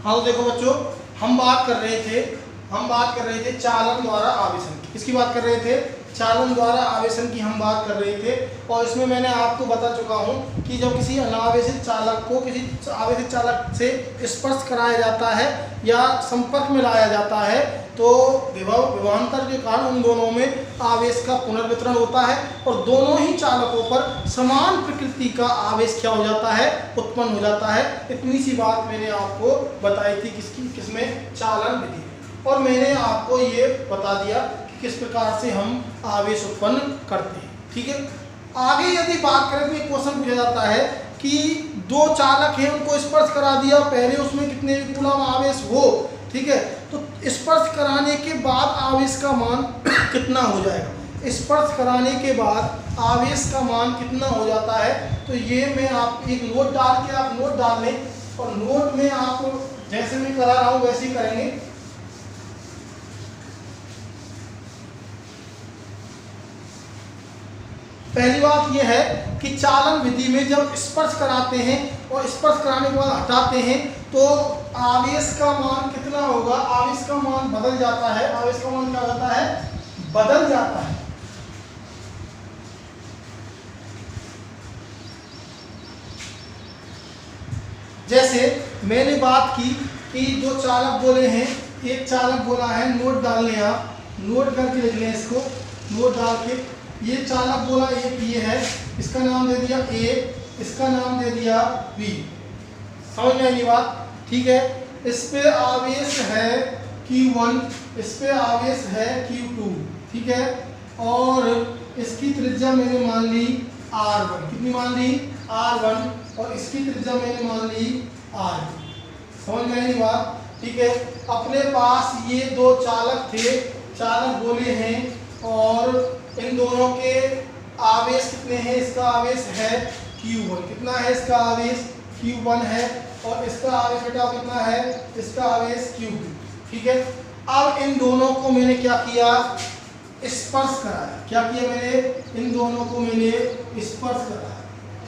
हाँ तो देखो बच्चों, हम बात कर रहे थे चालन द्वारा आवेशन की। किसकी बात कर रहे थे? चालन द्वारा आवेशन की हम बात कर रहे थे। और इसमें मैंने आपको बता चुका हूं कि जब किसी अनावेशित चालक को किसी आवेशित चालक से स्पर्श कराया जाता है या संपर्क में लाया जाता है तो विभवांतर के कारण उन दोनों में आवेश का पुनर्वितरण होता है और दोनों ही चालकों पर समान प्रकृति का आवेश क्या हो जाता है? उत्पन्न हो जाता है। इतनी सी बात मैंने आपको बताई थी किसमें? चालन विधि। और मैंने आपको ये बता दिया कि किस प्रकार से हम आवेश उत्पन्न करते हैं। ठीक है, आगे यदि बात करें तो एक क्वेश्चन पूछा जाता है कि दो चालक हैं, उनको स्पर्श करा दिया, पहले उसमें कितने कूलम आवेश हो, ठीक है, तो स्पर्श कराने के बाद आवेश का मान कितना हो जाएगा? स्पर्श कराने के बाद आवेश का मान कितना हो जाता है? तो ये मैं आप एक नोट डाल के आप नोट डाल लें और नोट में आप जैसे मैं करा रहा हूँ वैसे ही करेंगे। पहली बात यह है कि चालन विधि में जब स्पर्श कराते हैं और स्पर्श कराने के बाद हटाते हैं तो आवेश का मान कितना होगा? आवेश का मान बदल जाता है। आवेश का मान क्या होता है? बदल जाता है। जैसे मैंने बात की कि जो चालक बोले हैं, एक चालक बोला है, नोट डाल लें आप, नोट करके लिख लें इसको, नोट डाल के, ये चालक बोला एक ये है, इसका नाम दे दिया A, इसका नाम दे दिया B। समझ में आई बात? ठीक है, इस पे आवेश है Q1, इस पे आवेश है Q2, ठीक है, और इसकी त्रिज्या मैंने मान ली R1। कितनी मान ली? R1। और इसकी त्रिज्या मैंने मान ली R2। समझ में आई बात? ठीक है, अपने पास ये दो चालक थे, चालक बोले हैं और इन दोनों के आवेश कितने हैं? इसका आवेश है Q1। कितना है इसका आवेश? Q1 है। और इसका आवेश बेटा कितना है? इसका आवेश Q2। ठीक है, अब इन दोनों को मैंने क्या किया? स्पर्श कराया। क्या किया मैंने? इन दोनों को मैंने स्पर्श कराया।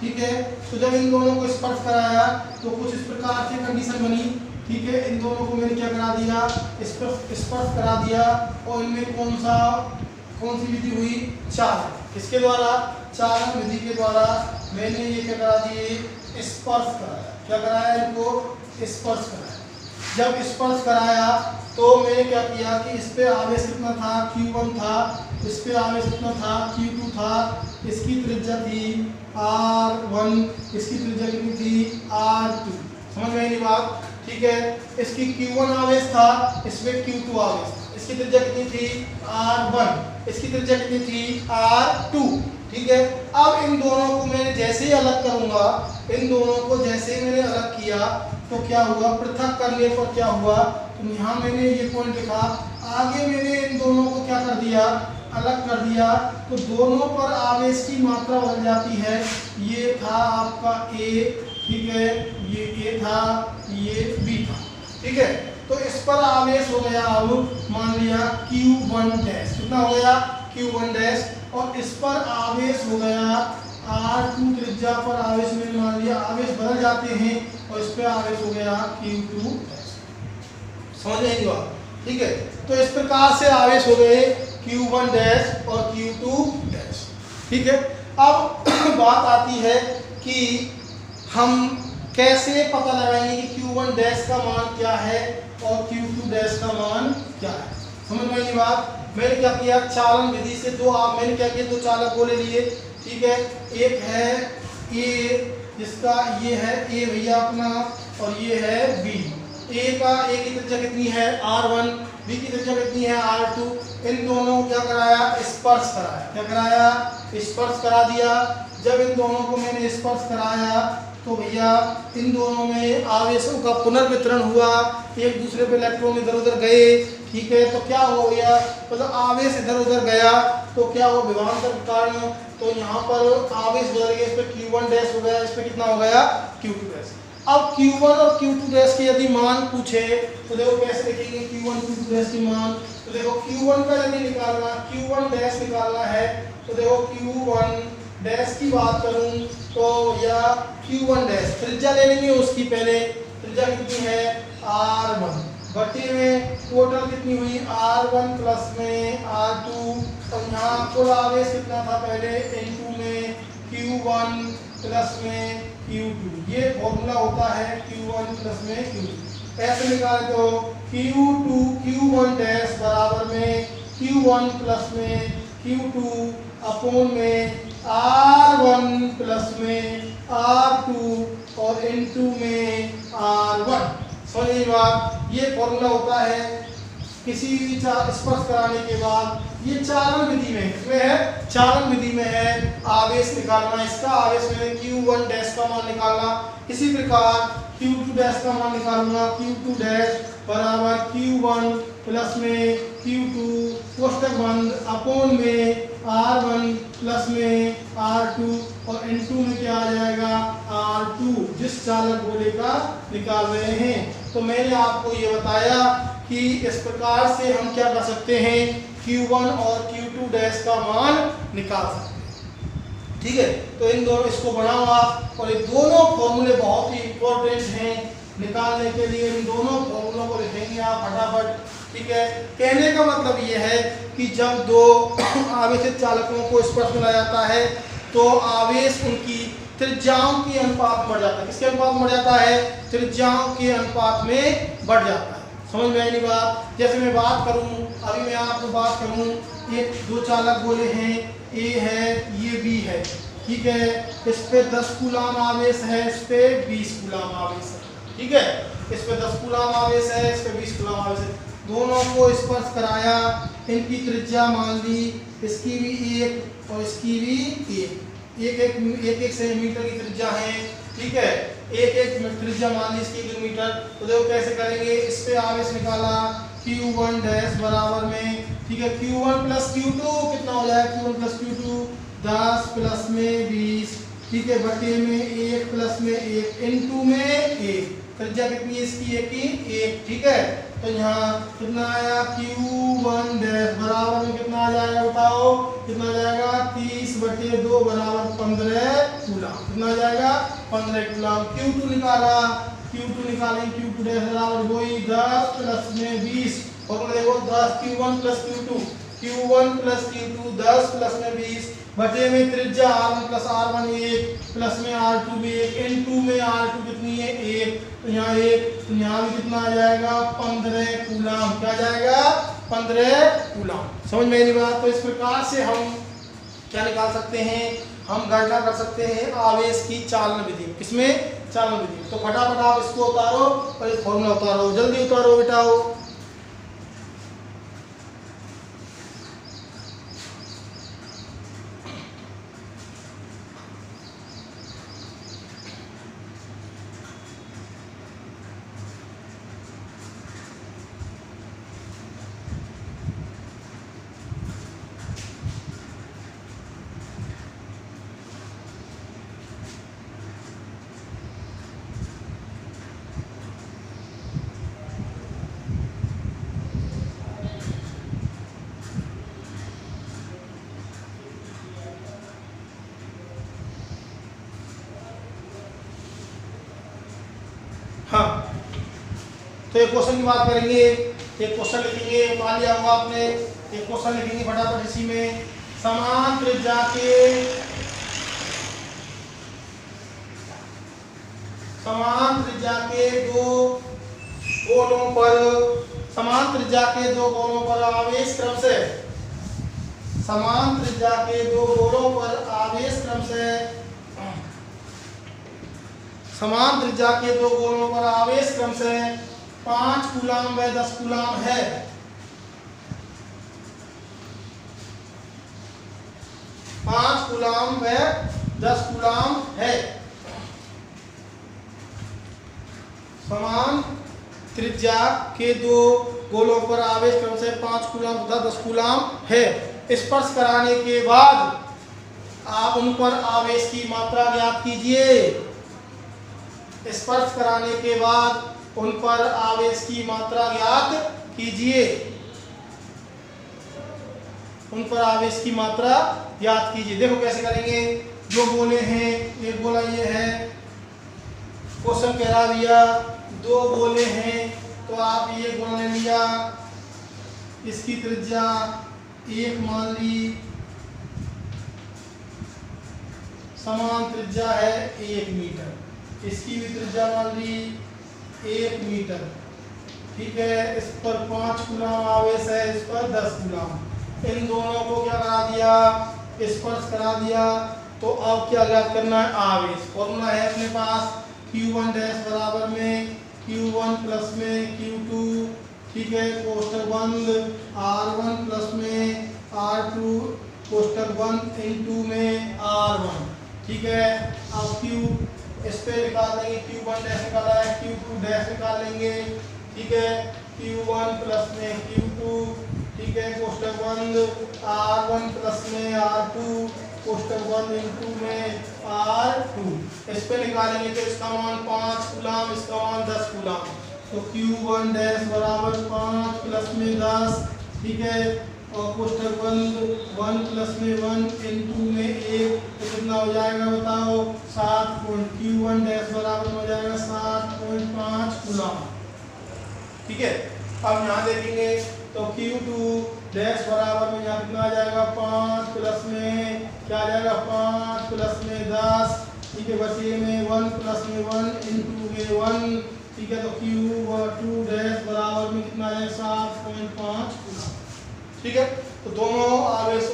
ठीक है, तो जब इन दोनों को स्पर्श कराया तो कुछ इस प्रकार से कंडीशन बनी। ठीक है, इन दोनों को मैंने क्या करा दिया? स्पर्श करा दिया। और इनमें कौन सी विधि हुई? चालन। किसके द्वारा? चालन विधि के द्वारा मैंने ये क्या करा दिए? स्पर्श कराया। क्या कराया? इनको स्पर्श कराया। जब स्पर्श कराया तो मैंने क्या किया कि इस पे आवेश कितना था? Q1 था। इस पे आवेश कितना था? Q2 था। इसकी त्रिज्या थी R1, इसकी त्रिज्या कितनी थी? R2। समझ में आई बात? ठीक है, इसकी Q1 आवेश था, इसमें Q2 आवेश था। इसकी त्रिज्या कितनी थी? R1। इसकी त्रिज्या कितनी थी? R2। ठीक है, अब इन दोनों को मैंने जैसे ही अलग करूंगा, इन दोनों को जैसे ही मैंने अलग किया तो क्या हुआ? पृथक करने पर क्या हुआ? तो यहाँ मैंने ये पॉइंट लिखा, आगे मैंने इन दोनों को क्या कर दिया? अलग कर दिया। तो दोनों पर आवेश की मात्रा बदल जाती है। ये था आपका A, ठीक है, ये A था, ये B था। ठीक है, तो इस पर आवेश हो गया, अब मान लिया Q1 डैश। कितना हो गया? Q1 dash. और इस पर आवेश हो गया R2 त्रिज्या पर आवेश मैंने मान लिया। आवेश बदल जाते हैं और इस पर आवेश हो गया Q2 डैश। समझ आएगी बात? ठीक है, तो इस प्रकार से आवेश हो गए Q1 डैश और Q2 डैश। ठीक है, अब बात आती है कि हम कैसे पता लगाएंगे कि Q1 डैश का मान क्या है और Q2 डैश का मान क्या है? समझ में आई बात? मैंने क्या किया? चालन विधि से मैंने क्या किया? दो चालक बोले लिए। ठीक है, एक है A, जिसका ये है A भैया अपना, और ये है B। A की त्रिज्या कितनी है? R1। B की त्रिज्या कितनी है? R2। इन दोनों को क्या कराया? स्पर्श कराया। क्या कराया? स्पर्श करा दिया। जब इन दोनों को मैंने स्पर्श कराया तो भैया इन दोनों में आवेशों का पुनर्वितरण हुआ, एक दूसरे पे इलेक्ट्रॉन इधर उधर गए। ठीक है, तो क्या हो गया? मतलब आवेश इधर उधर गया तो क्या हो? विभवांतर के कारण तो यहाँ पर आवेश बदल गया। इस पे Q1 डैश हो गया, इस पे कितना हो गया? Q2 dash. अब Q1 और Q2 डैश के यदि मान पूछे तो देखो कैसे लिखेंगे Q1 Q2 डैश की मान। तो देखो Q1 का यदि निकालना, Q1 डैश निकालना है तो देखो Q1 डैश की बात करूं तो या Q1 डैश त्रिज्या ले लेंगे उसकी। पहले त्रिज्या कितनी है? R1 बटे में टोटल कितनी हुई R1 प्लस में R2 और यहाँ कुल आवेश कितना था पहले N2 में Q1 प्लस में Q2। ये फॉर्मूला होता है Q1 प्लस में Q2। ऐसे निकाले तो Q2 Q1 डैश बराबर में Q1 प्लस में Q2 अपोन में R1 प्लस में R2 और N2 में R1। समझिए बात, ये फॉर्मूला होता है किसी भी स्पर्श कराने के बाद। ये चालन विधि में इसमें है, चालन विधि में है आवेश निकालना, इसका आवेश में Q1 डैश का मान निकालना। इसी प्रकार Q2 डैश का मान निकालूंगा, Q2 डैश बराबर Q1 प्लस में Q2 कोष्टक बंद अपोन में R1 प्लस में R2 और N2 में क्या आ जाएगा R2, जिस चालक गोले का निकाल रहे हैं। तो मैंने आपको ये बताया कि इस प्रकार से हम क्या कर सकते हैं, Q1 और Q2 डैश का मान निकाल सकते हैं। ठीक है, तो इन दोनों इसको बनाओ आप, और ये दोनों फॉर्मूले बहुत ही इंपॉर्टेंट हैं निकालने के लिए। इन दोनों फॉर्मूलों को लिखेंगे आप फटाफट। ठीक है, कहने का मतलब ये है कि जब दो आवेशित चालकों को स्पर्श मिला जाता है तो आवेश उनकी त्रिज्याओं के अनुपात में बढ़ जाता है। किसके अनुपात में बढ़ जाता है, त्रिज्याओं के अनुपात में बढ़ जाता है। समझ में आई नहीं बात। जैसे मैं बात करूं, अभी मैं आपको बात करूं, ये दो चालक गोले हैं, ए है ये बी है। ठीक है, इस पे 10 कूलाम आवेश है, इस पे 20 कूलाम आवेश है। ठीक है, इस पे 10 कूलाम आवेश है, इस पे 20 कूलाम आवेश है। दोनों को स्पर्श कराया, इनकी त्रिज्या मान ली, इसकी भी एक और इसकी भी एक सेंटीमीटर की त्रिज्या है। ठीक है, एक त्रिज्या मान ली इसकी किलोमीटर। तो देखो कैसे करेंगे, इस पे आवेश निकाला Q1 डैश बराबर में, ठीक है, Q1 प्लस Q2 कितना हो जाएगा, Q1 प्लस Q2 10 प्लस में 20, ठीक है, बटे में 1 प्लस में 1 N2 में 1। त्रिज्या कितनी है इसकी, एक। ठीक है, तो यहाँ कितना आया Q1 डैश बराबर में कितना आ जाएगा बताओ, कितना आ जाएगा 30 बटे 2 बराबर 15 कूलाम। कितना आ जाएगा 15 कूलाम। Q2 निकाला, Q2 निकालेंगे, Q2 डैश बराबर वही 10 प्लस में 20, और देखो 10 Q1 प्लस Q2 10 प्लस में 20 बटे में त्रिज्या R1 प्लस R1 1 प्लस में R2 भी 1, N2 में R2 कितनी है 1, तो यहाँ 1, तो यहाँ भी कितना आ जाएगा 15 कूलाम। क्या जाएगा 15 कूलाम। समझ में नहीं बात। तो इस प्रकार से हम क्या निकाल सकते हैं, हम गणना कर सकते हैं आवेश की चालन विधि। किसमें, चालन विधि। तो फटाफट आप इसको उतारो और इस फॉर्मूला उतारो, जल्दी उतारो बेटाओ। हाँ, तो एक क्वेश्चन की बात करेंगे, एक क्वेश्चन लिखेंगे, मान लिया होगा आपने। एक क्वेश्चन लिखेंगे फटाफट इसी में, समान त्रिज्या के दो गोलों पर आवेश क्रम से समान त्रिज्या के दो गोलों पर आवेश क्रम से समान त्रिज्या के दो गोलों पर आवेश क्रम से 5 कूलाम व 10 कूलाम है। 5 कूलाम व 10 कूलाम है। समान त्रिज्या के दो गोलों पर आवेश क्रम से 5 कूलाम तथा 10 कूलाम है। स्पर्श कराने के बाद आप उन पर आवेश की मात्रा ज्ञात कीजिए। स्पर्श कराने के बाद उन पर आवेश की मात्रा ज्ञात कीजिए। उन पर आवेश की मात्रा ज्ञात कीजिए। देखो कैसे करेंगे, जो गोले हैं, एक गोला ये है, क्वेश्चन कह रहा भैया 2 गोले हैं, तो आप ये गुणा ले लिया, इसकी त्रिज्या 1 मान ली, समान त्रिज्या है 1 मीटर, इसकी भी त्रिज्या मान ली 1 मीटर। ठीक है, इस पर 5 कूलम आवेश है, इस पर 10 कूलम। इन दोनों को क्या करा दिया, स्पर्श करा दिया। तो अब क्या ज्ञात करना है, आवेश। फॉर्मूला है अपने पास Q1 डैश बराबर में Q1 प्लस में Q2, ठीक है, कोष्टक बंद, R1 प्लस में R2 कोष्टक बंद इनटू में R1। ठीक है, अब Q इस पे निकाल लेंगे, Q1 डैश निकाला है, Q2 डैश निकाल लेंगे। ठीक है, Q1 प्लस में Q2, ठीक है, कोष्टक बंद, R1 प्लस में R2 कोष्टक बंद इनटू में R2। इस पे निकालेंगे तो इसका मान 5 कूलम, इसका मान 10 कूलम। तो Q1 डैश बराबर 5 प्लस में 10, ठीक है, और कोष्टक बंद 1 प्लस में 1 इनटू में 1, तो कितना हो जाएगा बताओ, 7 पॉइंट। Q1 डैश बराबर हो जाएगा 7.5 कूलम। ठीक है, अब यहाँ देखेंगे तो Q2 डैश बराबर में यहाँ कितना आ जाएगा, 5 प्लस में क्या आ जाएगा, 5 प्लस में 10, ठीक है, बचे में 1 प्लस में 1 इनटू में 1। ठीक है, तो Q2 डैश बराबर में कितना है, 7.5 कूलम। ठीक है, तो दोनों आवेश,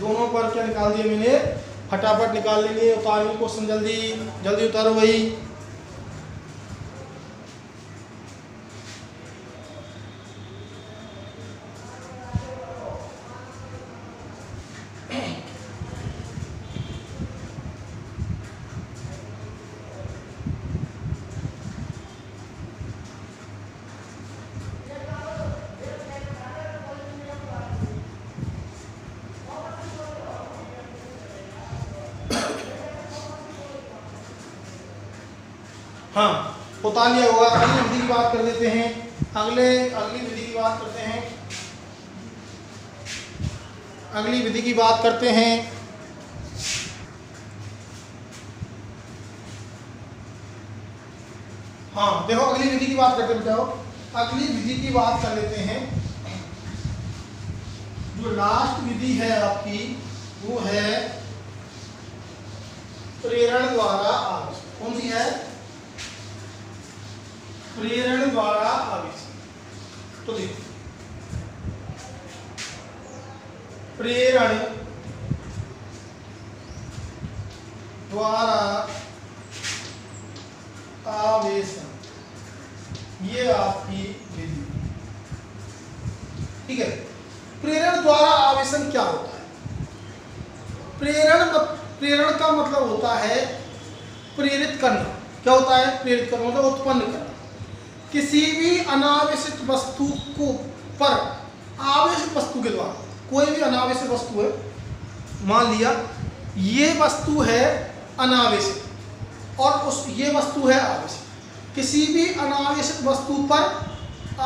दोनों पर क्या निकाल दिए मैंने, फटाफट निकाल लेंगे। उतारो क्वेश्चन, जल्दी जल्दी उतारो भाई। हाँ, उतार लिया होगा। अगली विधि की बात कर देते हैं, अगली विधि की बात करते हैं, अगली विधि की बात करते हैं। हाँ देखो, अगली विधि की बात करते बताओ, अगली विधि की बात कर लेते हैं। जो लास्ट विधि है आपकी वो है प्रेरण द्वारा आवेश। कौन सी है, प्रेरण द्वारा आवेश। तो देखो, प्रेरण द्वारा आवेशन, ये आपकी विधि। ठीक है, प्रेरण द्वारा आवेशन क्या होता है, प्रेरण का मतलब होता है प्रेरित करना। क्या होता है, प्रेरित करना मतलब उत्पन्न करना। किसी भी अनावेशित वस्तु को पर आवेशित वस्तु के द्वारा, कोई भी अनावेशित वस्तु है, मान लिया ये वस्तु है अनावेशित और उस ये वस्तु है आवेशित। किसी भी अनावेशित वस्तु पर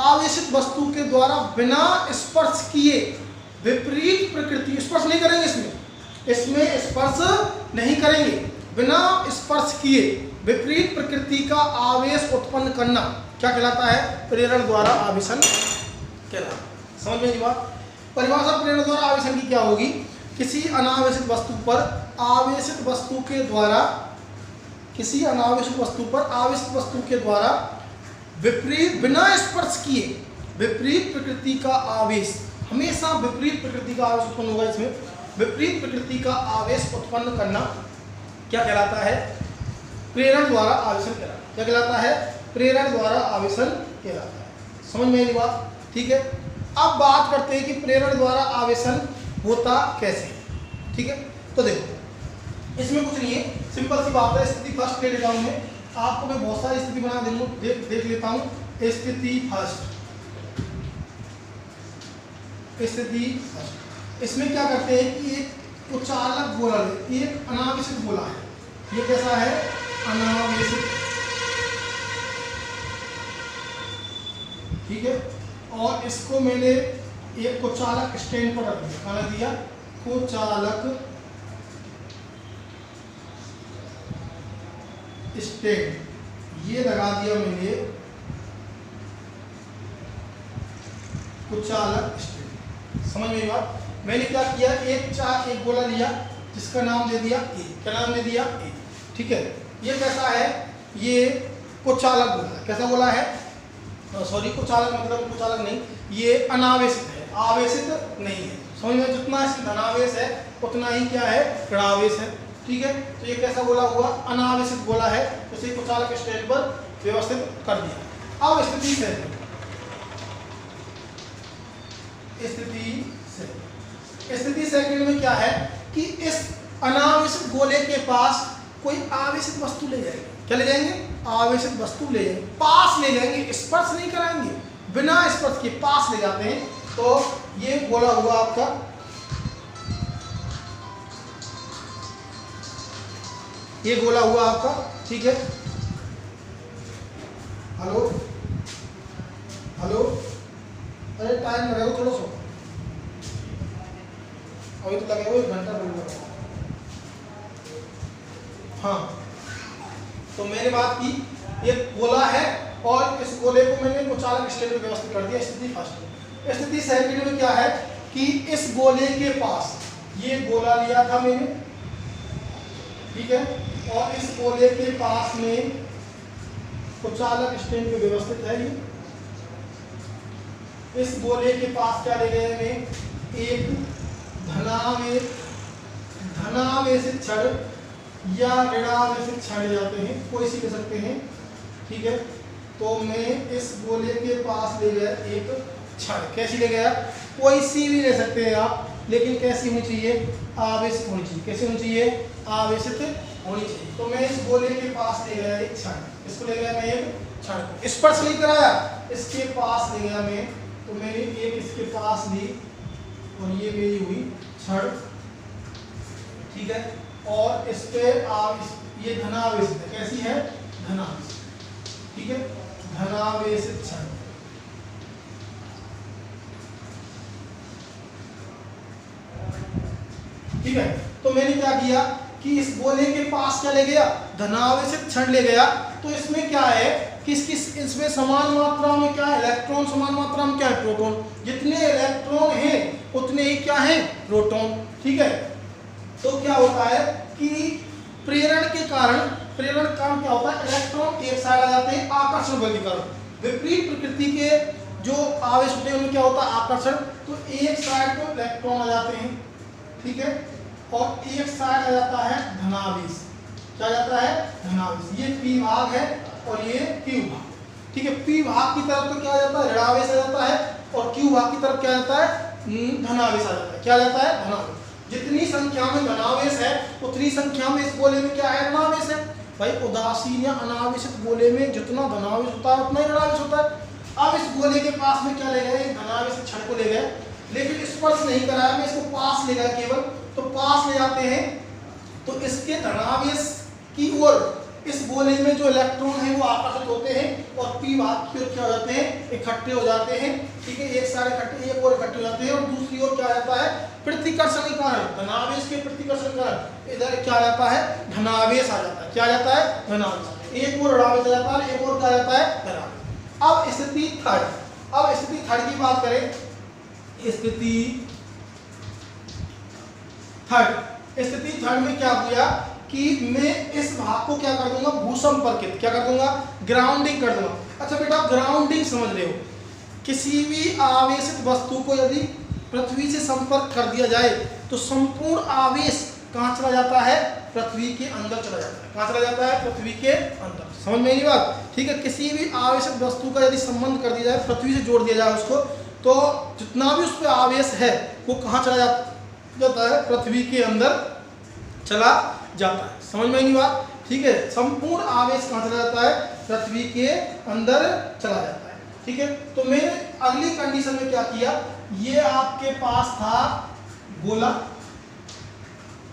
आवेशित वस्तु के द्वारा बिना स्पर्श किए विपरीत प्रकृति, स्पर्श नहीं करेंगे इसमें स्पर्श नहीं करेंगे, बिना स्पर्श किए विपरीत प्रकृति का आवेश उत्पन्न करना क्या कहलाता है, प्रेरण द्वारा आवेशन कहलाता है। समझ में बात। परिभाषा प्रेरण द्वारा आवेशन की क्या होगी, किसी अनावेशित वस्तु पर आवेशित वस्तु के द्वारा, किसी अनावेशित वस्तु पर आवेशित वस्तु के द्वारा विपरीत, बिना स्पर्श किए विपरीत प्रकृति का आवेश, हमेशा विपरीत प्रकृति का आवेश उत्पन्न होगा, इसमें विपरीत प्रकृति का आवेश उत्पन्न करना क्या कहलाता है, प्रेरण द्वारा आवेशन कहलाता है। क्या कहलाता है, प्रेरण द्वारा आवेशन कहलाता है। समझ में आई बात। ठीक है, अब बात करते हैं कि प्रेरण द्वारा आवेशन होता कैसे। ठीक है, तो देखो इसमें कुछ नहीं है, सिंपल सी बात है। स्थिति फर्स्ट ले लेता हूँ मैं, आपको मैं बहुत सारी स्थिति बना दूंगा, देख लेता हूँ। स्थिति फर्स्ट, स्थिति फर्स्ट, इसमें क्या करते हैं कि एक उचालक गोला, एक अनावेशित गोला है। ये कैसा है, अनावेशित। ठीक है, और इसको मैंने एक कुचालक स्टैंड पर रख दिया, क्या दिया, कुचालक स्टैंड, ये लगा दिया मैंने कुचालक स्टेट। समझ में बात? मैंने क्या किया, एक गोला लिया जिसका नाम दे दिया ए। क्या नाम दे दिया? ए। ठीक है, ये कैसा है, ये कुचालक गोला। कैसा गोला है? सॉरी, कुचालक मतलब कुचालक नहीं, ये अनावेशित है, आवेशित नहीं है। समझ में? जितना इसकी धनावेश है उतना ही क्या है, ऋणावेश है। ठीक है, तो ये कैसा गोला हुआ, अनावेशित गोला है, तो इसे कुचालक स्टेट पर व्यवस्थित कर दिया। अब स्थिति सेकंड में क्या है कि इस अनावेशित गोले के पास कोई आवेशित वस्तु ले जाएंगे। क्या ले जाएंगे? आवेशित वस्तु ले जाएंगे, पास ले जाएंगे, स्पर्श नहीं कराएंगे, बिना स्पर्श के पास ले जाते हैं। तो ये गोला हुआ आपका ये गोला हुआ आपका। ठीक है, हेलो हेलो, अरे टाइम लगेगा थोड़ा सा, अभी तो लगेगा 1 घंटा बोलूँगा। हाँ, तो मैंने बात की, ये गोला है और इस गोले को मैंने कुचालक स्टेट में व्यवस्थित कर दिया। स्थिति फर्स्ट। स्थिति सेकंड में क्या है कि इस गोले के पास, ये गोला लिया था मैंने, ठीक है, और इस गोले के पास में कुचालक स्टेट में व्यवस्थित है। ये इस गोले के पास क्या ले गए मैं, एक धनावेशित छड़ या ऋणावेशित छड़ जाते हैं, कोई सी ले सकते हैं। ठीक है, तो मैं इस गोले के पास ले गया एक छड़। कैसी ले गया? कोई सी भी ले सकते हैं आप, लेकिन कैसी होनी चाहिए? आवेशित होनी चाहिए। कैसी होनी चाहिए? आवेशित होनी चाहिए। तो मैं इस गोले के पास ले गया एक छड़, इसको ले गया मैं एक छड़ को, स्पर्श नहीं कराया, इसके पास ले गया मैं, तो मैंने एक इसके पास ली और ये मेरी हुई छड़। ठीक है, और इस पे ये धनावेशित है। कैसी है? धनावेशित। ठीक है, धनावेशित छड़। ठीक है, तो मैंने क्या किया कि इस गोले के पास क्या ले गया? धनावेशित छड़ ले गया। तो इसमें क्या है कि इसमें समान मात्रा में क्या है? इलेक्ट्रॉन। समान मात्रा में क्या है? प्रोटॉन। जितने इलेक्ट्रॉन हैं उतने ही क्या है? प्रोटॉन। ठीक है, तो क्या होता है कि प्रेरण के कारण, प्रेरण का काम क्या होता है? इलेक्ट्रॉन एक साइड आ जाते हैं, आकर्षण बल के कारण। विपरीत प्रकृति के जो आवेश होते हैं उनमें क्या होता है? आकर्षण। तो एक साइड को इलेक्ट्रॉन आ जाते हैं, ठीक है, और एक साइड आ जाता है धनावेश। क्या जाता है? धनावेश। ये पी भाग है और ये क्यू भाग। ठीक है, पी भाग की तरफ तो क्या आ जाता है? ऋणावेश आ जाता है, और क्यू भाग की तरफ क्या आता है? धनावेश आ जाता है। क्या जाता है? धनावेश। जितनी संख्या में धनावेश है उतनी संख्या में इस गोले में क्या है? ऋणावेश है। भाई, उदासीन या अनावेशित गोले में जितना धनावेश होता है उतना ही ऋणावेश होता है। अब इस गोले के पास में क्या ले गए? धनावेशित छड़ को ले गए, लेकिन स्पर्श नहीं कराया, मैं इसको पास ले गया केवल। तो पास ले जाते हैं तो इसके धनावेश की ओर इस गोले में जो इलेक्ट्रॉन है वो आकर्षित होते हैं और पी भाग की ओर क्या हो जाते हैं? इकट्ठे हो जाते हैं। ठीक है, एक साइड इकट्ठे, एक और इकट्ठे हो जाते हैं, और दूसरी ओर क्या रहता है? प्रतिकर्षण के कारण, धनावेश के प्रतिकर्षण के कारण इधर क्या रहता है? धनावेश आ जाता है। क्या जाता है? धनावेश। एक और ऋणावेश आ जाता है, एक और क्या जाता है? धनावेश। अब स्थिति थर्ड की बात करें। स्थिति थर्ड में क्या हुआ कि मैं इस भाग को क्या कर दूंगा? भूसंपर्कित। क्या कर दूंगा? ग्राउंडिंग कर दूंगा। अच्छा बेटा, ग्राउंडिंग समझ रहे हो? किसी भी आवेशित वस्तु को यदि पृथ्वी से संपर्क कर दिया जाए तो संपूर्ण आवेश कहाँ चला जाता है? पृथ्वी के अंदर चला जाता है। कहाँ चला जाता है? पृथ्वी के अंदर। समझ में नहीं बात? ठीक है, किसी भी आवेशित वस्तु का यदि संबंध कर दिया जाए, पृथ्वी से जोड़ दिया जाए उसको, तो जितना भी उस पर आवेश है वो कहाँ चला जाता है? पृथ्वी के अंदर चला जाता है। समझ में नहीं बात? ठीक है, संपूर्ण आवेश कहाँ चला जाता है? पृथ्वी के अंदर चला जाता है। ठीक है, तो मैंने अगली कंडीशन में क्या किया? ये आपके पास था गोला,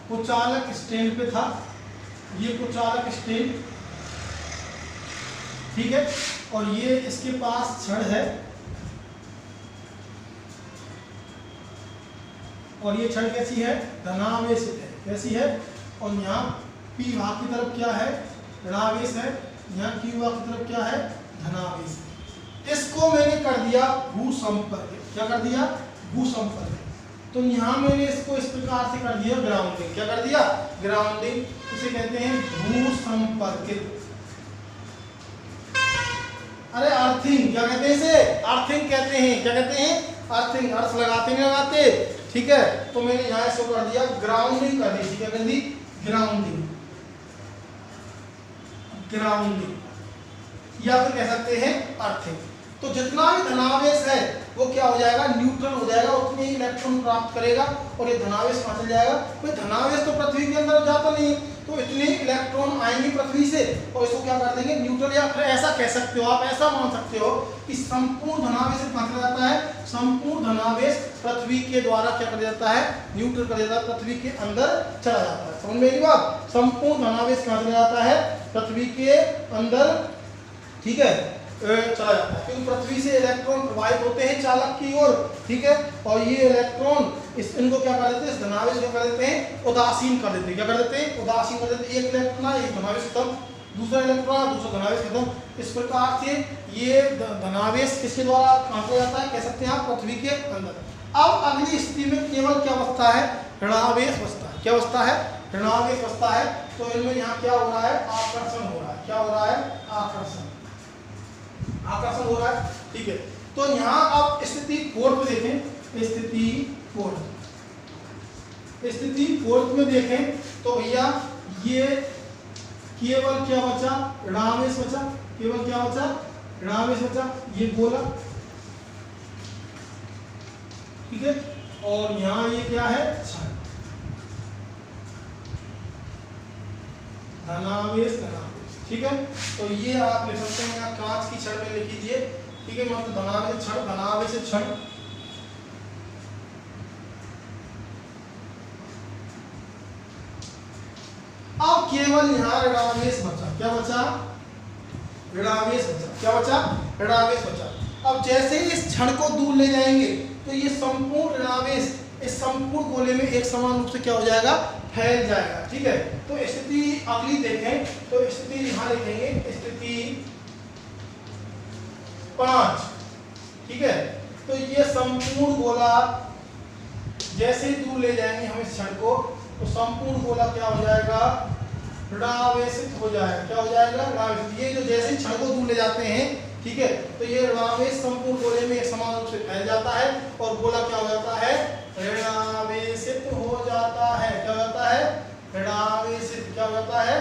कुचालक स्टैंड पे था, ये कुचालक स्टैंड, ठीक है, और ये इसके पास छड़ है, और ये छड़ कैसी है? धनावेशित है। कैसी है? और यहाँ पी भाग की तरफ क्या है? ऋणावेश है। यहाँ क्यू भाग की तरफ क्या है? धनावेश। इसको मैंने कर दिया भूसंपर्कित। क्या कर दिया, भूसंपर्क। तो यहाँ मैंने इसको इस प्रकार से कर दिया ग्राउंडिंग। क्या कर दिया, ग्राउंडिंग। इसे कहते हैं भूसंपर्कित। अरे अर्थिंग, क्या कहते हैं इसे, अर्थिंग कहते हैं। क्या कहते हैं, अर्थिंग। अर्थ लगाते नहीं लगाते, ठीक है। तो मैंने यहाँ इसको कर दिया ग्राउंडिंग कर दी। क्या कर दी, ग्राउंडिंग। ग्राउंडिंग या फिर कह सकते हैं अर्थिंग। तो जितना भी धनावेश है वो क्या हो जाएगा, न्यूट्रल हो जाएगा, उतने ही इलेक्ट्रॉन प्राप्त करेगा। और ये धनावेश कहाँ चल जाएगा, कोई धनावेश तो पृथ्वी के अंदर जाता नहीं है, तो इतने इलेक्ट्रॉन आएंगे पृथ्वी से और इसको क्या कर देंगे, न्यूट्रल। या फिर ऐसा कह सकते हो आप, ऐसा मान सकते हो कि संपूर्ण धनावेश कहाँ चला जाता है, संपूर्ण धनावेश पृथ्वी के द्वारा क्या कर जाता है, न्यूट्रल कर देता है, पृथ्वी के अंदर चला जाता है। समझ में मेरी बात, संपूर्ण धनावेश कहाँ चला जाता है, पृथ्वी के अंदर, ठीक है, चला जाता है। क्योंकि पृथ्वी से इलेक्ट्रॉन प्रवाहित होते हैं चालक की ओर, ठीक है। और ये इलेक्ट्रॉन इनको क्या कर देते हैं, इस धनावेश को कर देते हैं उदासीन कर देते हैं। क्या कर देते हैं, उदासीन कर देते हैं। एक इलेक्ट्रॉन एक धनावेश खत्म, दूसरा इलेक्ट्रॉन दूसरा धनावेश खत्म। इस प्रकार से ये धनावेश किसके द्वारा कहाँ से जाता है, कह सकते हैं आप, पृथ्वी के अंदर। अब अगली स्थिति में केवल क्या बचता है, ऋणावेश बचता है। क्या बचता है, ऋणावेश बचता है। तो इनमें यहाँ क्या हो रहा है, आकर्षण हो रहा है। क्या हो रहा है, आकर्षण, आकर्षण हो रहा है, ठीक है। तो यहाँ आप स्थिति 4 में देखें, स्थिति 4 में देखें तो भैया ये केवल क्या बचा, ऋणावेश बचा। केवल क्या बचा, ऋणावेश बचा, ये गोला, ठीक है। और यहाँ ये क्या है, क्षण, धनावेश, धनावेश, ठीक है। तो ये आप लिख सकते हैं, यहाँ कांच की छड़ में लिख लीजिए, ठीक है। मतलब धनावेश छड़, धनावेश छड़, अब केवल यहाँ ऋणावेश बचा। क्या बचा, ऋणावेश बचा। क्या बचा, ऋणावेश बचा। अब जैसे ही इस क्षण को दूर ले जाएंगे तो ये संपूर्ण ऋणावेश इस संपूर्ण गोले में एक समान रूप से क्या हो जाएगा, फैल जाएगा, ठीक है। तो स्थिति अगली देखें तो स्थिति यहाँ लिखेंगे, स्थिति 5, ठीक है। तो ये संपूर्ण गोला जैसे ही दूर ले जाएंगे हम इस क्षण को, तो संपूर्ण गोला क्या हो जाएगा, ऋणावेशित हो जाएगा। क्या हो जाएगा, ऋणावेशित। ये जो जैसे ही क्षण को दूर ले जाते हैं, ठीक है, तो ये ऋणावेश संपूर्ण गोले में एक समान रूप से फैल जाता है और गोला क्या हो जाता है, ऋणावेशित हो जाता है। क्या हो जाता है, ऋणावेशित। क्या हो जाता है,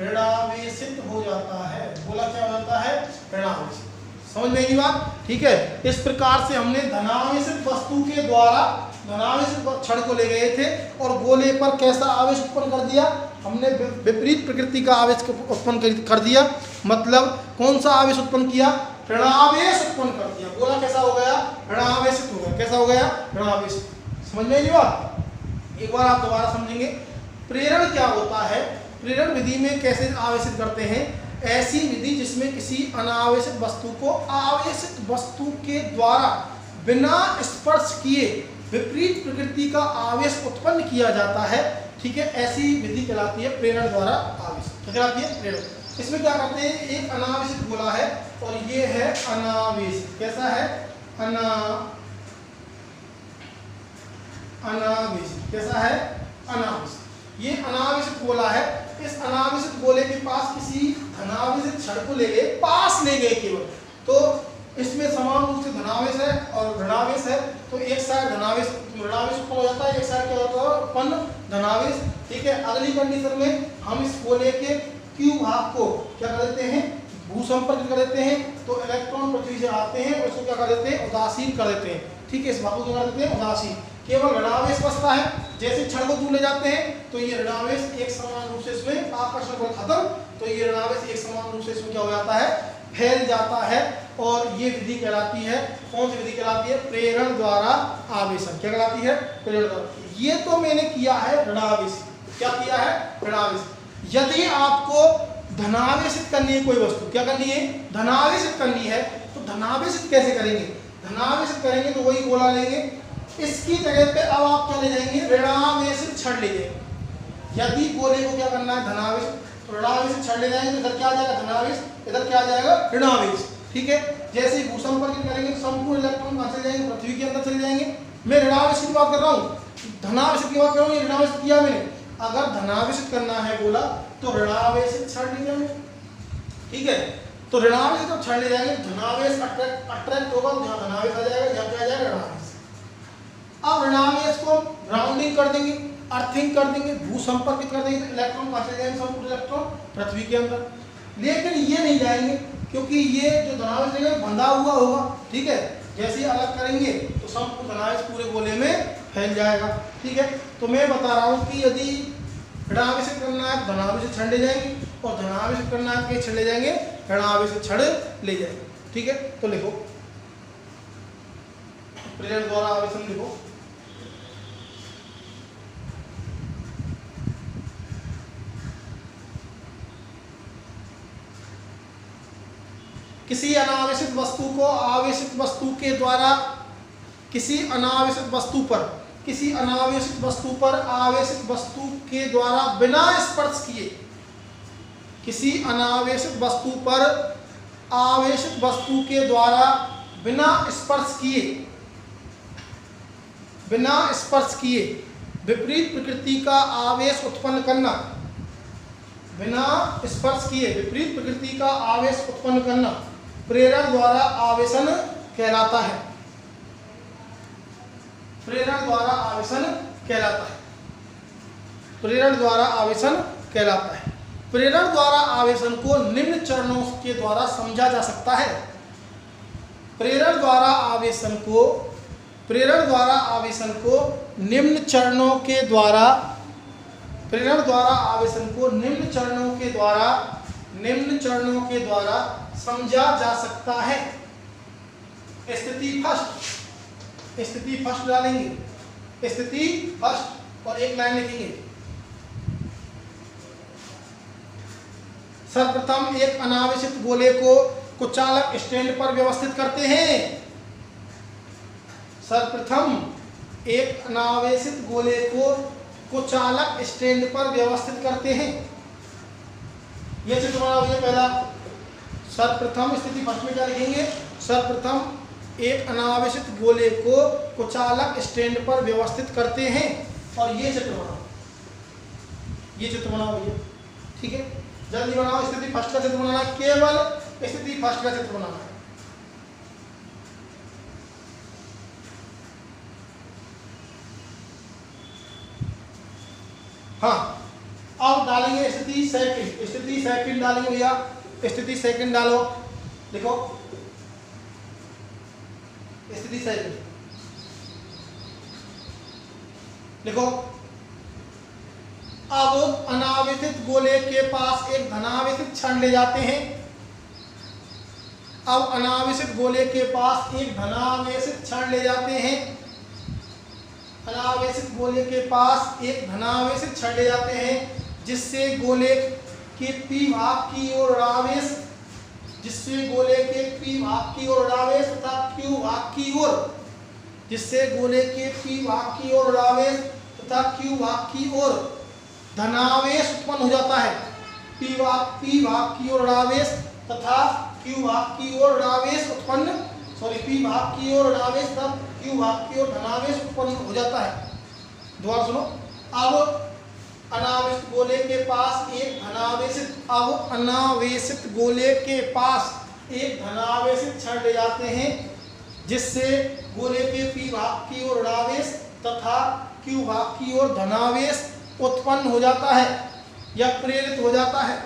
ऋणावेशित हो जाता है। गोला क्या हो जाता है, ऋणावेशित। समझ में आई बात, ठीक है। इस प्रकार से हमने धनावेशित वस्तु के द्वारा धनावेशित क्षण को ले गए थे और गोले पर कैसा आवेश उत्पन्न कर दिया, हमने विपरीत प्रकृति का आवेश उत्पन्न कर दिया। मतलब कौन सा आवेश उत्पन्न किया, ऋणावेश उत्पन्न कर दिया। गोला कैसा हो गया, ऋणावेशित हो गया। कैसा हो गया, ऋणावेशित। समझ में आई बात, एक बार आप दोबारा समझेंगे। प्रेरण क्या होता है, प्रेरण विधि में कैसे आवेशित करते हैं, ऐसी विधि जिसमें किसी अनावेशित वस्तु को आवेशित वस्तु के द्वारा बिना स्पर्श किए विपरीत प्रकृति का आवेश उत्पन्न किया जाता है, ठीक है। ऐसी विधि कहलाती है प्रेरण द्वारा आवेश। क्या कहलाती है, प्रेरण। इसमें क्या करते हैं, एक अनावेशित गोला है और ये है अनावेशित। कैसा है, अनावेशित। कैसा है, अनावेशित। ये अनावेशित गोला है। इस अनावेशित गोले के पास किसी धनावेशित क्षण को ले गए, पास ले गए केवल, तो इसमें समान रूप से धनावेश है और ऋणावेश है। तो एक साइड धनावेश ऋणावेश उत्पन्न हो जाता है, एक साइड क्या होता है, उत्पन्न धनावेश, ठीक है। अगली कंडीशन में हम इस गोले के क्यू भाग को क्या कर देते हैं, भूसंपर्क कर देते हैं। तो इलेक्ट्रॉन पृथ्वी से आते हैं और इसको क्या कर देते हैं, उदासीन कर देते हैं, ठीक है। इस भाग को क्या कर देते हैं, उदासीन। केवल ऋणावेश बचता है। जैसे क्षण को दूर ले जाते हैं तो ये ऋणावेश एक समान रूप से इसमें आकर्षण बल खत्म, तो ये ऋणावेश एक समान रूप से इसमें क्या हो जाता है, फैल जाता है। और ये विधि कहलाती है, कौन सी विधि कहलाती है, प्रेरण द्वारा आवेशन। क्या कहलाती है, प्रेरण द्वारा। ये तो मैंने किया है ऋणावेश। क्या किया है, ऋणावेश। यदि आपको धनावेशित करनी है कोई वस्तु, क्या करनी है, धनावेशित करनी है, तो धनावेशित कैसे करेंगे, धनावेशित करेंगे तो वही गोला लेंगे, इसकी जगह पे अब आप क्या ले जाएंगे, ऋणावेशित क्षण ले जाएंगे। यदि गोले को क्या करना है, धनावेश, तो ऋणावेशित क्षण ले जाएंगे तो इधर क्या आ जाएगा, धनावेश, इधर क्या आ जाएगा, ऋणावेश। ठीक है। जैसे ही भूसंपर्कित करेंगे तो संपूर्ण इलेक्ट्रॉन कहाँ चले जाएंगे, पृथ्वी के अंदर चले जाएंगे। मैं ऋणावेशित की बात कर रहा हूँ, धनावेशित की बात कर रहा हूँ, ये ऋणावेशित किया मैंने। अगर धनावेशित करना है बोला तो ऋणावेशित छड़ ले जाएंगे, ठीक है। तो ऋणावेश जब छड़ ले जाएंगे धनावेश अट्रैक्ट होगा तो यहाँ धनावेश आ जाएगा, यहाँ क्या आ जाएगा ऋणावेश। अब ऋणावेश को ग्राउंडिंग कर देंगे, अर्थिंग कर देंगे, भूसंपर्कित कर देंगे तो इलेक्ट्रॉन कहाँ चले जाएंगे, संपूर्ण इलेक्ट्रॉन पृथ्वी के अंदर। लेकिन ये नहीं जाएंगे क्योंकि ये जो धनावेश है बंधा हुआ होगा, ठीक है। जैसे ही अलग करेंगे तो संपूर्ण धनावेश पूरे गोले में फैल जाएगा, ठीक है। तो मैं बता रहा हूँ कि यदि ऋणावेशित करना है तो धनावेशित छड़ ले जाएंगे और धनावेशित करना है तो क्या छड़ ले जाएंगे, ऋणावेशित छड़ ले जाएंगे, ठीक है। तो लिखो प्रेरण द्वारा आवेशन लिखो। किसी अनावेशित वस्तु को आवेशित वस्तु के द्वारा किसी अनावेशित वस्तु पर आवेशित वस्तु के द्वारा बिना स्पर्श किए, किसी अनावेशित वस्तु पर आवेशित वस्तु के द्वारा बिना स्पर्श किए विपरीत प्रकृति का आवेश उत्पन्न करना, बिना स्पर्श किए विपरीत प्रकृति का आवेश उत्पन्न करना प्रेरण द्वारा आवेशन कहलाता है। प्रेरण द्वारा आवेशन कहलाता है। प्रेरण द्वारा आवेशन कहलाता है। प्रेरण द्वारा आवेशन को निम्न चरणों के द्वारा समझा जा सकता है। प्रेरण द्वारा आवेशन को निम्न चरणों के द्वारा समझा जा सकता है। स्थिति फर्स्ट डालेंगे, स्थिति फर्स्ट और एक लाइन लिखेंगे। सर्वप्रथम एक अनावेशित गोले को कुचालक स्टैंड पर व्यवस्थित करते हैं। सर्वप्रथम एक अनावेशित गोले को कुचालक स्टैंड पर व्यवस्थित करते हैं। यह चित्र बना हुआ है पहला। सर्वप्रथम स्थिति फर्स्ट में क्या लिखेंगे, सर्वप्रथम एक अनावेशित गोले को कुचालक स्टैंड पर व्यवस्थित करते हैं। और ये चित्र बनाओ, ये चित्र बनाओ भैया, ठीक है। जल्दी बनाओ, स्थिति फर्स्ट का चित्र बनाना है, केवल स्थिति फर्स्ट का चित्र बनाना है। हाँ, अब डालेंगे स्थिति सेकंड। स्थिति सेकंड डालेंगे भैया, स्थिति सेकंड डालो, देखो स्थिति सेकंड देखो। अब अनावेशित गोले के पास एक धनावेशित छड़ ले जाते हैं। अब अनावेशित गोले के पास एक धनावेशित छड़ ले जाते हैं। अनावेशित गोले के पास एक धनावेशित छड़ ले जाते हैं जिससे गोले के पी भाग की ओर ऋणावेश, जिससे गोले के पी भाग की ओर ऋणावेश तथा क्यू भाग की ओर, जिससे गोले के पी भाग की ओर ऋणावेश तथा क्यू भाग की ओर धनावेश उत्पन्न हो जाता है। पी भाग की ओर ऋणावेश तथा क्यू भाग की ओर ऋणावेश उत्पन्न, पी भाग की ओर ऋणावेश तथा क्यू भाग की ओर धनावेश उत्पन्न हो जाता है। दोबारा सुनो। अब अनावेशित गोले के पास एक धनावेशित छड़ ले जाते हैं जिससे गोले के पी भाग की ओर ऋणावेश तथा क्यू भाग की ओर धनावेश उत्पन्न हो जाता है या प्रेरित हो जाता है।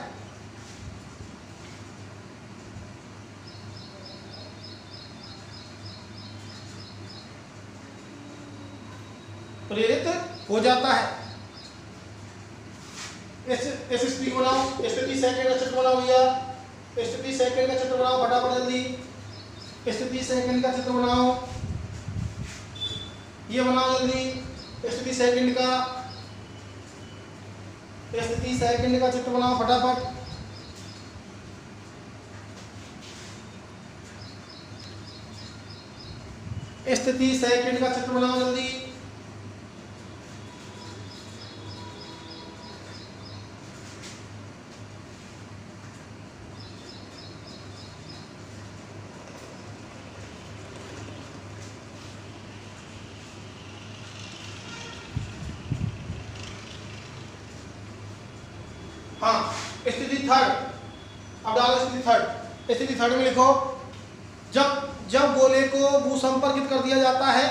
प्रेरित हो जाता है। स्थिति बनाओ, स्थिति सेकंड का चित्र बनाओ भैया, स्थिति सेकंड का चित्र बनाओ फटाफट जल्दी। स्थिति सेकंड का चित्र बनाओ, ये बनाओ जल्दी। स्थिति सेकंड का चित्र बनाओ फटाफट। स्थिति सेकंड का चित्र बनाओ जल्दी। हाँ, स्थिति थर्ड, अब डालो स्थिति थर्ड। स्थिति थर्ड में लिखो, जब गोले को भूसंपर्कित कर दिया जाता है,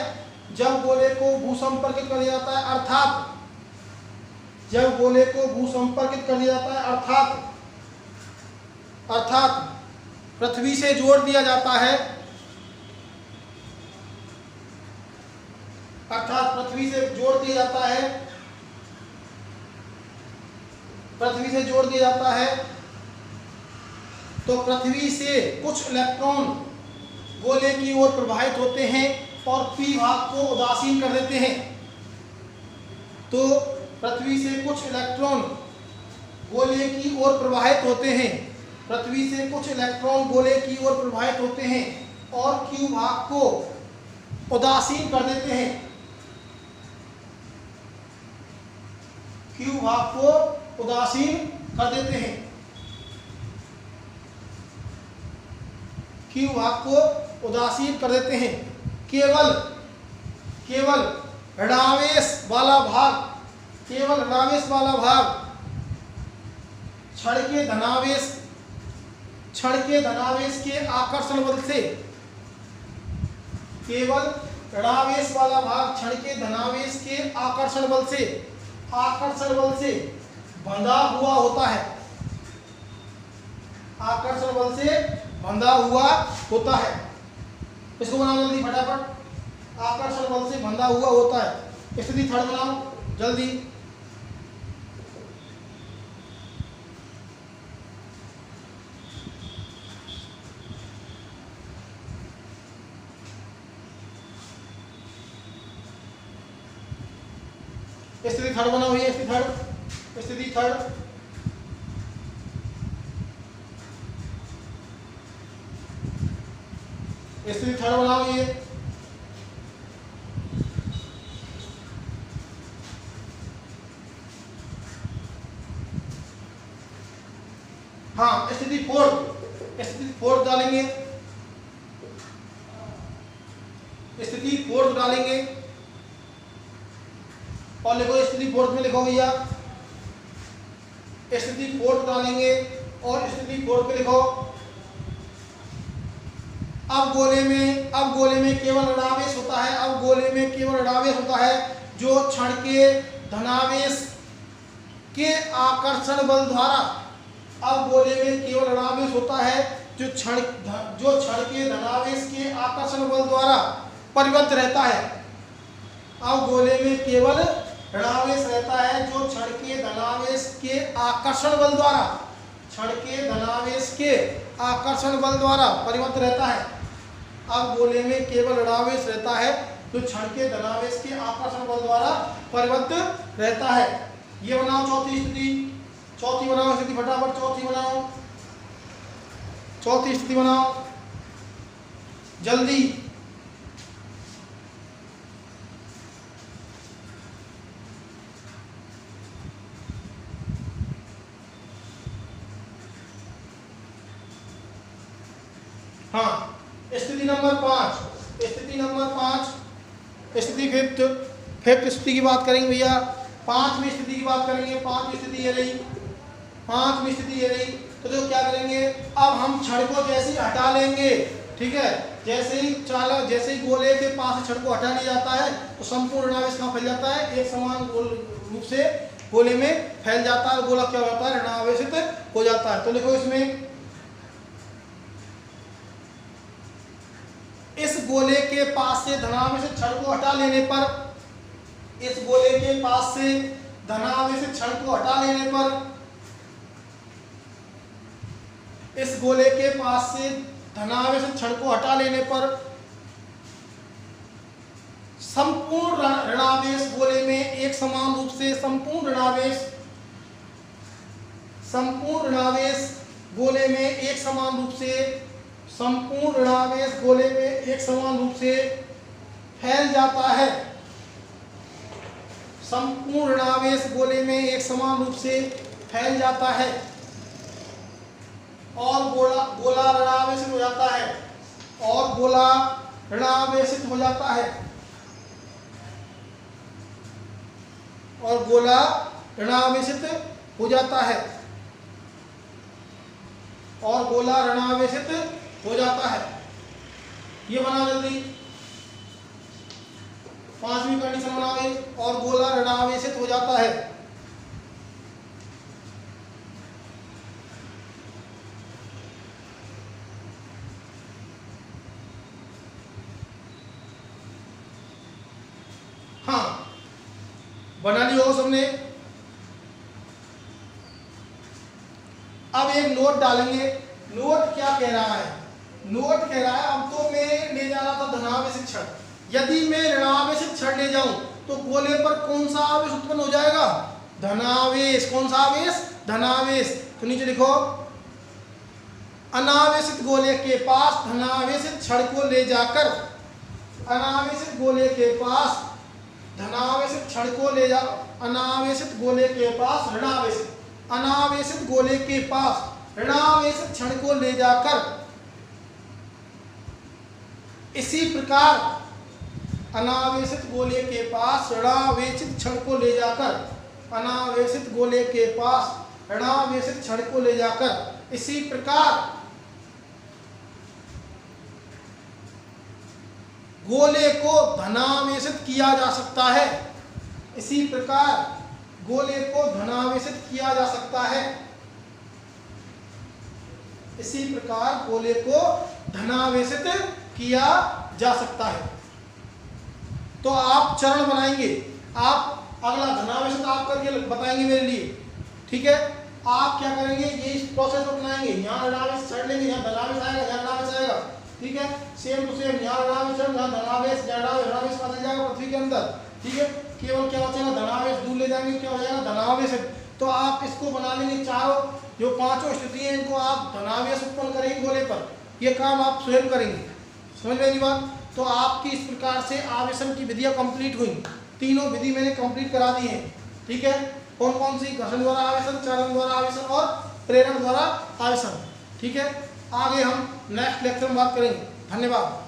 जब गोले को भूसंपर्कित कर दिया जाता है अर्थात जब गोले को भूसंपर्कित कर दिया जाता है अर्थात पृथ्वी से जोड़ दिया जाता है, अर्थात पृथ्वी से जोड़ दिया जाता है, पृथ्वी से जोड़ दिया जाता है, तो पृथ्वी से कुछ इलेक्ट्रॉन गोले की ओर प्रवाहित होते हैं और पी भाग को उदासीन कर देते हैं। तो पृथ्वी से कुछ इलेक्ट्रॉन गोले की ओर प्रवाहित होते हैं, पृथ्वी से कुछ इलेक्ट्रॉन गोले की ओर प्रवाहित होते हैं और क्यू भाग को उदासीन कर देते हैं, क्यू भाग को उदासीन कर देते हैं, क्यू भाग को उदासीन कर देते हैं। केवल ऋणावेश वाला भाग, केवल ऋणावेश वाला भाग क्षण के धनावेश के आकर्षण बल से, केवल ऋणावेश वाला भाग क्षण के धनावेश के आकर्षण बल से बंधा हुआ होता है, आकर्षण बल से बंधा हुआ होता है। इसको बनाओ जल्दी फटाफट, आकर्षण बल से बंधा हुआ होता है। स्थिति थर्ड बनाओ जल्दी। स्थिति थर्ड बनाओ, ये स्थिति थर्ड, स्थिति थर्ड। स्थिति थर्ड बनाओ ये। हाँ, स्थिति फोर्थ डालेंगे, स्थिति फोर्थ डालेंगे और लिखो स्थिति फोर्थ में लिखो भैया, स्थिति फोर्थ डालेंगे और स्थिति फोर्थ में लिखो। अब गोले में केवल ऋणावेश होता है, अब गोले में केवल ऋणावेश होता है जो क्षण के धनावेश के आकर्षण बल द्वारा, अब गोले में केवल ऋणावेश होता है जो क्षण के धनावेश के आकर्षण बल द्वारा परिबद्ध रहता है। अब गोले में केवल ऋणावेश रहता है जो क्षण के धनावेश के आकर्षण बल द्वारा, क्षण के धनावेश के आकर्षण बल द्वारा परिबद्ध रहता है। अब गोले में केवल ऋणावेश रहता है जो क्षण के धनावेश के आकर्षण बल द्वारा परिबद्ध रहता है। ये बनाओ चौथी स्थिति, चौथी बनाओ स्थिति फटाफट, चौथी बनाओ, चौथी स्थिति बनाओ जल्दी। हाँ, स्थिति नंबर 5, स्थिति नंबर 5, स्थिति फिफ्थ स्थिति की बात करेंगे भैया। 5वीं स्थिति की बात करेंगे। 5वीं स्थिति ये रही, 5वीं स्थिति ये रही। तो जो क्या करेंगे, अब हम छड़ को जैसे ही हटा लेंगे, ठीक है, जैसे ही गोले के पास से छड़ को हटा लिया जाता है तो संपूर्ण ऋणावेश कहाँ फैल जाता है, एक समान रूप से गोले में फैल जाता है, गोला क्या होता है, ऋणावेशित हो जाता है। तो देखो इसमें इस गोले के पास से धनावेशित छड़ को हटा लेने पर, इस गोले के पास से धनावेशित छड़ को हटा लेने पर, इस गोले के पास से धनावेशित छड़ को हटा लेने पर संपूर्ण ऋणावेश गोले में एक समान रूप से, संपूर्ण ऋणावेश गोले में एक समान रूप से, संपूर्ण ऋणावेश गोले में एक समान रूप से फैल जाता है। संपूर्ण ऋणावेश गोले में एक समान रूप से फैल जाता है और गोला ऋणावेशित हो जाता है, और गोला ऋणावेशित हो जाता है, और गोला ऋणावेशित हो जाता है। और गोला ऋणावेशित हो जाता है। ये बना जल्दी, पांचवी कंडीशन बनाओगे, और गोला ऋणावेशित हो जाता है। हाँ, बना लिया हो सबने। अब एक नोट डालेंगे। नोट क्या कह रहा है? नोट कह रहा है अब तो मैं ले जा रहा था धनावेशित क्षण, यदि मैं ऋणावेशित क्षण ले जाऊं तो गोले पर कौन सा आवेश उत्पन्न हो जाएगा? धनावेश। कौन सा आवेश? धनावेश। तो नीचे लिखो, अनावेशित गोले के पास धनावेशित क्षण को ले जाकर, अनावेशित गोले के पास धनावेशित क्षण को ले जा, अनावेशित गोले के पास ऋणावेशित, अनावेशित गोले के पास ऋणावेशित क्षण को ले जाकर, इसी प्रकार अनावेशित गोले के पास ऋणावेशित क्षण को ले जाकर, अनावेशित गोले के पास ऋणावेशित क्षण को ले जाकर, इसी प्रकार गोले को धनावेशित किया जा सकता है। इसी प्रकार गोले को धनावेशित किया जा सकता है। इसी प्रकार गोले को धनावेशित किया जा सकता है। तो आप चरण बनाएंगे, आप अगला धनावेशित आप करके बताएंगे मेरे लिए, ठीक है। आप क्या करेंगे, ये इस प्रोसेस को अपनाएंगे। यहाँ ऋणावेश चढ़ लेंगे, यहाँ धनावेश आएगा, यहाँ ऋणावेश आएगा, ठीक है। सेम टू सेम, यहाँ ऋणावेश चढ़, यहाँ धनावेश, ऋणावेश बदल जाएगा पृथ्वी के अंदर, ठीक है। केवल क्या बचेगा, धनावेश दूर ले जाएंगे, क्या हो जाएगा, धनावेश। तो आप इसको बना लेंगे, चारों जो पांचों स्थिति है इनको आप धनावेश उत्पन्न करेंगे गोले पर। ये काम आप स्वयं करेंगे, समझ में आई बात। तो आपकी इस प्रकार से आवेशन की विधियां कंप्लीट हुई। तीनों विधि मैंने कंप्लीट करा दी हैं, ठीक है। कौन कौन सी? घर्षण द्वारा आवेशन, चालन द्वारा आवेशन और प्रेरण द्वारा आवेशन, ठीक है। आगे हम नेक्स्ट लेक्चर में बात करेंगे। धन्यवाद।